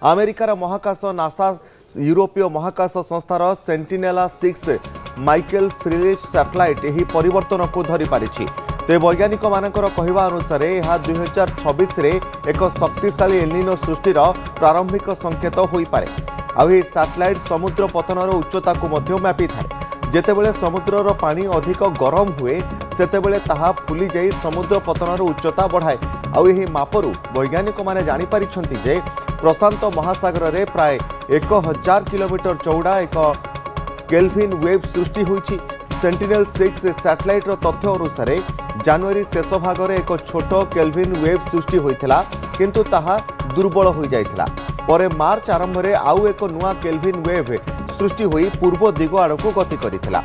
अमेरिकार महाकाश नासा यूरोपीय महाकाश संस्थार सेंटिनेला-6 माइकल फ्रिलिच सैटेलाइट यह परिवर्तन को धरी पारिछि। ते वैज्ञानिक मानकर कहवा अनुसार यह 2026 रे एक शक्तिशाली एलिनो सृष्टिर प्रारंभिक संकेत होई पारे। आ यह सैटेलाइट समुद्र पतनर उच्चता को मध्य मापी थाए। जेतेबेले समुद्रर पानी अधिक गरम हुए सेतेबेले ताहा फुली जाई समुद्र पतनर उच्चता बढ़ाए। आ यह मापरू वैज्ञानिक माने जानि पारिछंती जे प्रशांत महासागर रे प्राय 1000 किलोमीटर चौड़ा एक केल्विन वेव सृष्टि होईछि। सेंटिनेल-6 सैटेलाइट तथ्य अनुसार जनवरी शेष भाग में एक छोट केल्विन वेव सृष्टि होइथिला किंतु ताहा दुर्बल हो जाइथिला। परे मार्च आरंभ में आउ एक नुआ केल्विन वेव सृष्टि होई पूर्व दिग आड़क गति करिथिला।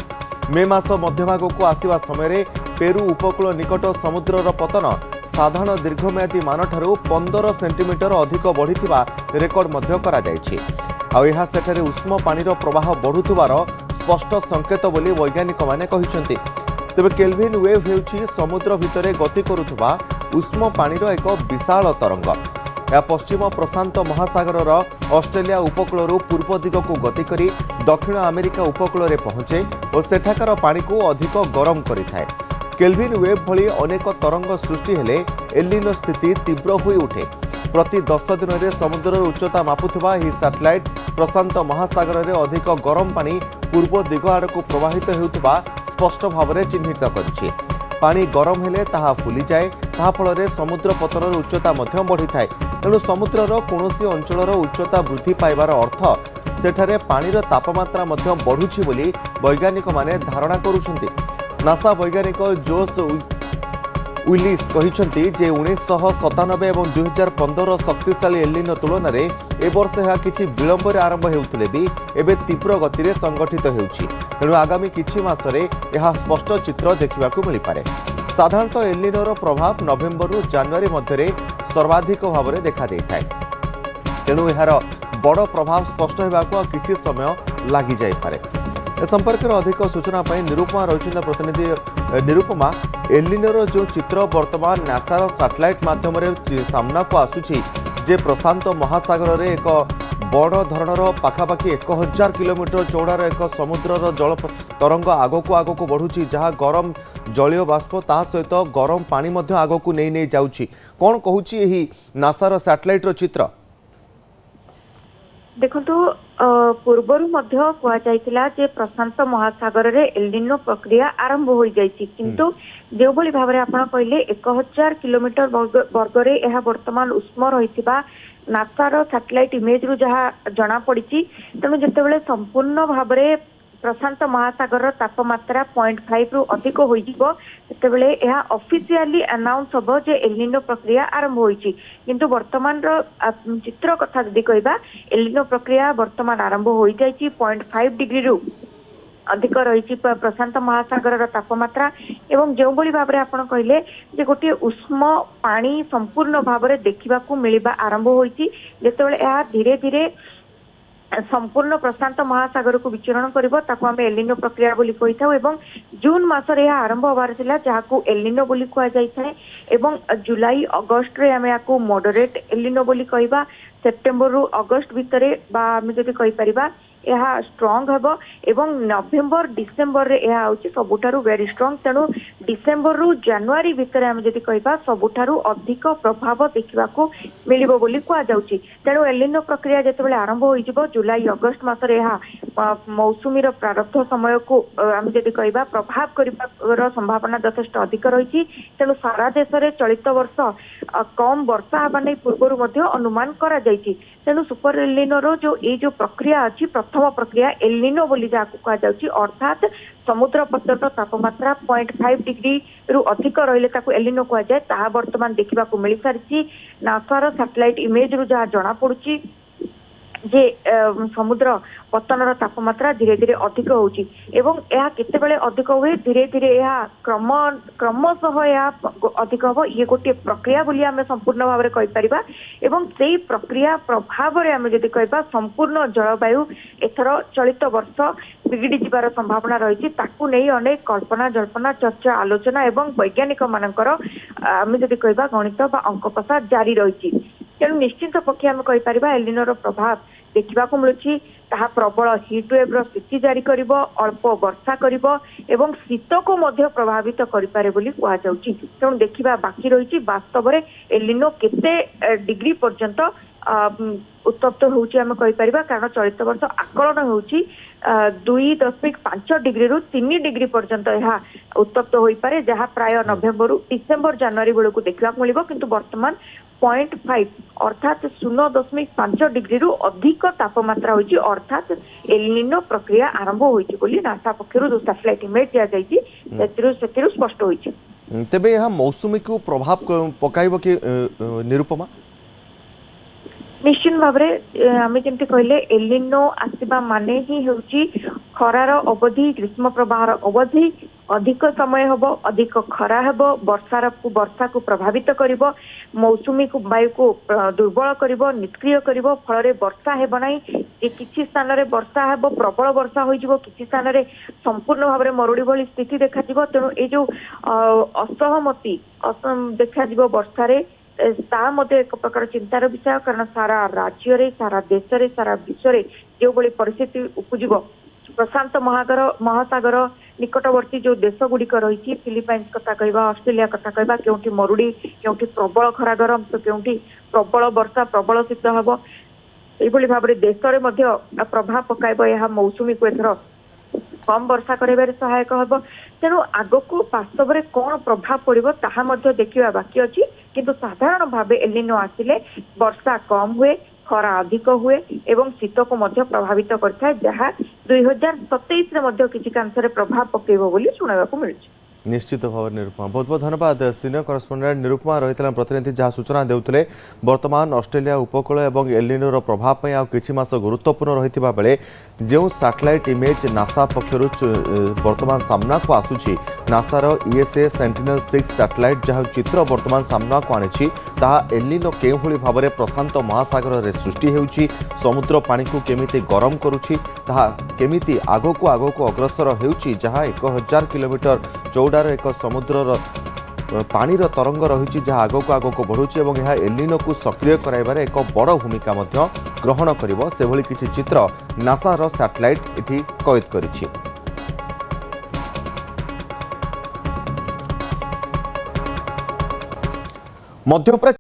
मे मास मध्यभाग को आसिबा समय पेरू उपकूल निकट समुद्रर पतन साधारण दीर्घम्यादी मान ठारू 15 सेंटीमीटर अधिक बढ़िथिबा रेकर्ड मध्य करा जायछि। आ यह सेठारे उष्म पानीर प्रवाह बढ़ुथुबार स्पष्ट संकेत बोली वैज्ञानिक माने कहिसंती। तेबे केल्विन वेव हेउछि समुद्र भितरे गति करुथुबा उष्म पानीर एक विशाल तरंग। यह पश्चिम प्रशांत महासागर ऑस्ट्रेलिया उपकूल पूर्व दिग को गति करी दक्षिण अमेरिका उपकूल रे पहुंचे और सेठाकार पानी को अधिक गरम करिथाए। केल्विन वेव भली अनेक तरंग सृष्टि हेले एलिनो स्थिति तीव्र होई उठे। प्रति 10 दिन में समुद्र उच्चता मापुथुबा यह सैटेलाइट प्रशांत महासागर रे अधिक गरम पानी पूर्व दिग आड़क प्रवाहित हेउथुबा स्पष्ट भाव में चिन्हित करिछि। पानी गरम हेले ताहा फुली जाए, ताहा फल समुद्र पतनर उच्चता मध्य बढ़ी थाए। तेणु समुद्रर कौनसी अंचलर उच्चता वृद्धि पाइबार अर्थ सेठारे पानीर तापमात्रा मध्य बढ़ुछि बोली वैज्ञानिक माने धारणा करुछंती। नासा वैज्ञानिक जोस विलिस कहिसंती जे 1997 और 2015 शक्तिशाली एलिनो तुलन में ए वर्ष यह किछि विलंब रे आरंभ हेउथिले भी एबे तीव्र गति रे संगठित हेउछि। तेणु आगामी किछि मासरे यह स्पष्ट चित्र देखिबाकू मिलि पारे। साधारणतः एलिनोर प्रभाव नवेम्बर रु जनवरी मध्य सर्वाधिक भाव में देखा देइथाय। तेणु यार बड़ प्रभाव स्पष्ट होगाकू किछि समय लागि जाय पारे। ए संपर्क में अधिक सूचना पाई निरुपमा रही प्रतिनिधि। निरुपमा, एलिनोर जो चित्र वर्तमान नासार सैटेलाइट माध्यम सामना को आसुछि जे प्रशांत महासागर रे एक बड़ धरणर पाखापाखि 1000 किलोमीटर चौड़ार एक समुद्रर जल तरंग आगक बढ़ुछि जहाँ गरम जलीय बाष्प ता सहित गरम पानी मध्य आगक नहीं जाउछि। कौन कहूछि एही नासार सैटेलाइट चित्र? देखंतु पूर्वरु मध्य कुआ जाइतिला जे प्रशांत महासागर रे एलिनो प्रक्रिया आरंभ हो जाइछि किंतु जो भली भाव रे आपण कहले 1000 किलोमीटर वर्ग रे एहा वर्तमान उष्म रहितिबा नासार सैटेलाइट इमेज रु जहा जना पड़िछि। तेणु जेतेबेले संपूर्ण भाव रे प्रशांत महासागर तापमात्रा 0.5 रु अधिक होइजिबो सेतेबेले एहा ऑफिशियली अनाउंस होबो जे एलिनो प्रक्रिया आरंभ होइछि। किंतु वर्तमान रो चित्र कथा जदि कहबा एलिनो प्रक्रिया वर्तमान आरंभ होई जाइछि। 0.5 डिग्री रु अधिक रही प्रशांत महासागर तापमात्रा एवं जो भली भाव में आपण कहले जे गोटे उष्म पानी संपूर्ण भाव में देखा मिलवा आरंभ होइछि। जेतेबेले एहा धीरे धीरे संपूर्ण प्रशांत महासागर को विचरण करिवो ताको आमे एलिनो प्रक्रिया बोली कहिथाउ एवं जून मासरे यह आरंभ होबार थिला जाहाकू एलिनो बोली कुआ जाइथाय एवं जुलाई अगस्त रे आमे याकू मॉडरेट एलिनो बोली कहिबा। सेप्टेम्बर रु अगस्त भितरे बा आमे जदि कहि परिबा यह स्ट्रॉन्ग हबो एवं नवेम्बर डिसेम्बर रे यह आउची सबुठारु वेरी स्ट्रॉन्ग। तेणु डिसेम्बर रु जनवरी भितर आमे जदि कहिबा सबुठारु अधिक प्रभाव देखिबाकू मिलिबो बोली कुआ जाउची। तेणु एलिनो प्रक्रिया जेतेबेले आरंभ होइजिबो जुलाई अगस्त मासरे यह मौसुमीर प्रारब्ध समय को आमे जदि कहिबा प्रभाव करिबार संभावना यथेष्ट अधिक रहिछि। तेणु सारा देश रे चलित वर्ष कम वर्षा हेबा नै पूर्वरु मध्ये अनुमान करा जाइछि। तेणु सुपर एलिनोर जो प्रक्रिया अच्छी प्रथम प्रक्रिया एलिनो बोली जाकू कहा जाउछि अर्थात समुद्र पतन तापमात्रा 0.5 डिग्री रु अधिक रहिले ताकू एलिनो कहा जाए ताहा वर्तमान देखा मिल सारी। नासार सैटेलाइट इमेज रु जहाँ जना पड़ुछि जे समुद्र पतनर तापमात्रा धीरे धीरे अधिक होउछि एवं यह केतेबेले अधिक हुए धीरे धीरे यह क्रमशः यह अधिक हम ये गोटे प्रक्रिया बोली आमे संपूर्ण भाव में कहि परिबा एवं सेही प्रक्रिया प्रभाव रे आमे जदि कहबा संपूर्ण जलवायु एथर चलित वर्ष बिगड़ी जिबार संभावना रही ताकू नहीं अनेक कल्पना जल्पना चर्चा आलोचना एवं वैज्ञानिक मानकर आमे जदि कहबा गणित बा अंक कषा जारी रही। ତେଣୁ ନିଶ୍ଚିତ ପକ୍ଷେ ଆମେ କହିପାରିବା ଏଲିନୋର ପ୍ରଭାବ ଦେଖିବାକୁ ମିଳୁଛି। ତାହା ପ୍ରବଳ ହିଟ୍ ୱେଭ୍ ର ସ୍ଥିତି ଜାରି କରିବ, ଅଳ୍ପ ବର୍ଷା କରିବ ଏବଂ ଶୀତକୁ ମଧ୍ୟ ପ୍ରଭାବିତ କରିପାରେ ବୋଲି କୁହାଯାଉଛି। ତେଣୁ ଦେଖିବା ବାକି ରହିଛି ବାସ୍ତବରେ ଏଲିନୋ କେତେ ଡିଗ୍ରୀ ପର୍ଯ୍ୟନ୍ତ ଉତ୍ତପ୍ତ ହେଉଛି ଆମେ କହିପାରିବା, କାରଣ ଚଳିତ ବର୍ଷ ଆକଳନ ହେଉଛି 2.5 ଡିଗ୍ରୀରୁ 3 ଡିଗ୍ରୀ ପର୍ଯ୍ୟନ୍ତ ଏହା ଉତ୍ତପ୍ତ ହୋଇପାରେ, ଯାହା ପ୍ରାୟ ନଭେମ୍ବରରୁ ଡିସେମ୍ବର ଜାନୁଆରୀ ବେଳକୁ ଦେଖିବାକୁ ମିଳିବ। କିନ୍ତୁ ବର୍ତ୍ତମାନ 0.5 ଅର୍ଥାତ୍ 0.5 ଡିଗ୍ରୀରୁ ଅଧିକ ତାପମାତ୍ରା ହୋଇଛି, ଅର୍ଥାତ୍ ଏଲିନୋ ପ୍ରକ୍ରିୟା ଆରମ୍ଭ ହୋଇଛି ବୋଲି ନାସା ପକ୍ଷରୁ ଯେଉଁ ସାଟେଲାଇଟ୍ ଇମେଜ୍ ଦିଆଯାଇଛି ସେଥିରୁ ସ୍ପଷ୍ଟ ହୋଇଛି। ତେବେ ଏହା ମୌସୁମୀକୁ ପ୍ରଭାବ ପକାଇବ କି ନିରୁପମା? ନିଶ୍ଚିତ ଭାବରେ ଆମେ ଯେମିତି କହିଲେ ଏଲିନୋ ଆସିବା ମାନେ ହିଁ ହେଉଛି ଖରାର ଅବଧି, ଗ୍ରୀଷ୍ମ ପ୍ରବାହର ଅବଧି ଅଧିକ ସମୟ ହେବ, ଅଧିକ ଖରା ହେବ, ବର୍ଷାକୁ ପ୍ରଭାବିତ କରିବ, ମୌସୁମୀକୁ ବାୟୁକୁ ଦୁର୍ବଳ କରିବ, ନିଷ୍କ୍ରିୟ କରିବ, ଫଳରେ ବର୍ଷା ହେବ ନାହିଁ। କିଛି ସ୍ଥାନରେ ବର୍ଷା ହେବ, ପ୍ରବଳ ବର୍ଷା ହୋଇଯିବ, କିଛି ସ୍ଥାନରେ ସମ୍ପୂର୍ଣ୍ଣ ଭାବରେ ମରୁଡ଼ି ଭଳି ସ୍ଥିତି ଦେଖାଯିବ। ତେଣୁ ଏଇ ଯୋଉ ଅସହମତି ଦେଖାଯିବ ବର୍ଷାରେ, ତାହା ମଧ୍ୟ ଏକ ପ୍ରକାର ଚିନ୍ତାର ବିଷୟ, କାରଣ ସାରା ରାଜ୍ୟରେ, ସାରା ଦେଶରେ, ସାରା ବିଶ୍ୱରେ ଯେଉଁଭଳି ପରିସ୍ଥିତି ଉପୁଜିବ, ପ୍ରଶାନ୍ତ ମହାସାଗର ନିକଟବର୍ତ୍ତୀ ଯୋଉ ଦେଶ ଗୁଡିକ ରହିଛି, ଫିଲିପାଇନ୍ସ କଥା କହିବା, ଅଷ୍ଟ୍ରେଲିଆ କଥା କହିବା, କେଉଁଠି ମରୁଡ଼ି, କେଉଁଠି ପ୍ରବଳ ଖରା ଗରମ, ତ କେଉଁଠି ପ୍ରବଳ ବର୍ଷା, ପ୍ରବଳ ଶୀତ ହେବ, ଏଇଭଳି ଭାବରେ ଦେଶରେ ମଧ୍ୟ ପ୍ରଭାବ ପକାଇବ। ଏହା ମୌସୁମୀକୁ ଏଥର କମ୍ ବର୍ଷା କରାଇବାରେ ସହାୟକ ହେବ। ତେଣୁ ଆଗକୁ ବାସ୍ତବରେ କ'ଣ ପ୍ରଭାବ ପଡ଼ିବ ତାହା ମଧ୍ୟ ଦେଖିବା ବାକି ଅଛି। କିନ୍ତୁ ସାଧାରଣ ଭାବେ ଏଲିନୋ ଆସିଲେ ବର୍ଷା କମ୍ ହୁଏ, ଖରା ଅଧିକ ହୁଏ ଏବଂ ଶୀତକୁ ମଧ୍ୟ ପ୍ରଭାବିତ କରିଥାଏ, ଯାହା 2027ରେ ମଧ୍ୟ କିଛି କାଂଶରେ ପ୍ରଭାବ ପକାଇବ ବୋଲି ଶୁଣିବାକୁ ମିଳୁଛି। निश्चित भाव निरुपमा बहुत बहुत धन्यवाद। सीनियर करस्पोंडेंट निरुपमा रही प्रतिनिधि जहाँ सूचना देते बर्तमान ऑस्ट्रेलिया उपकूल और एलिनोर प्रभाव आ किछि मास गुरुत्वपूर्ण रही बेले जो सैटेलाइट इमेज नासा पक्षर बर्तमान सामना को आसूची नासार ईएसए सेंटिनेल-6 सैटेलाइट जहाँ चित्र बर्तमान सामना को आनी एलिनो केउभली भाव में प्रशांत महासागर में सृष्टि होउची समुद्र पानी को केमिति गरम करुची केमिति आगको अग्रसर होउची जहाँ 1000 किलोमीटर चौड़ार एक समुद्रर पानीर तरंग रही जहाँ आगको बढ़ुची और यह एलिनो को सक्रिय कराइबार एक बड़ भूमिका ग्रहण करिवो से भली किछि चित्र नासार सैटेलाइट एठी कैद करिछि। मध्यप्रदेश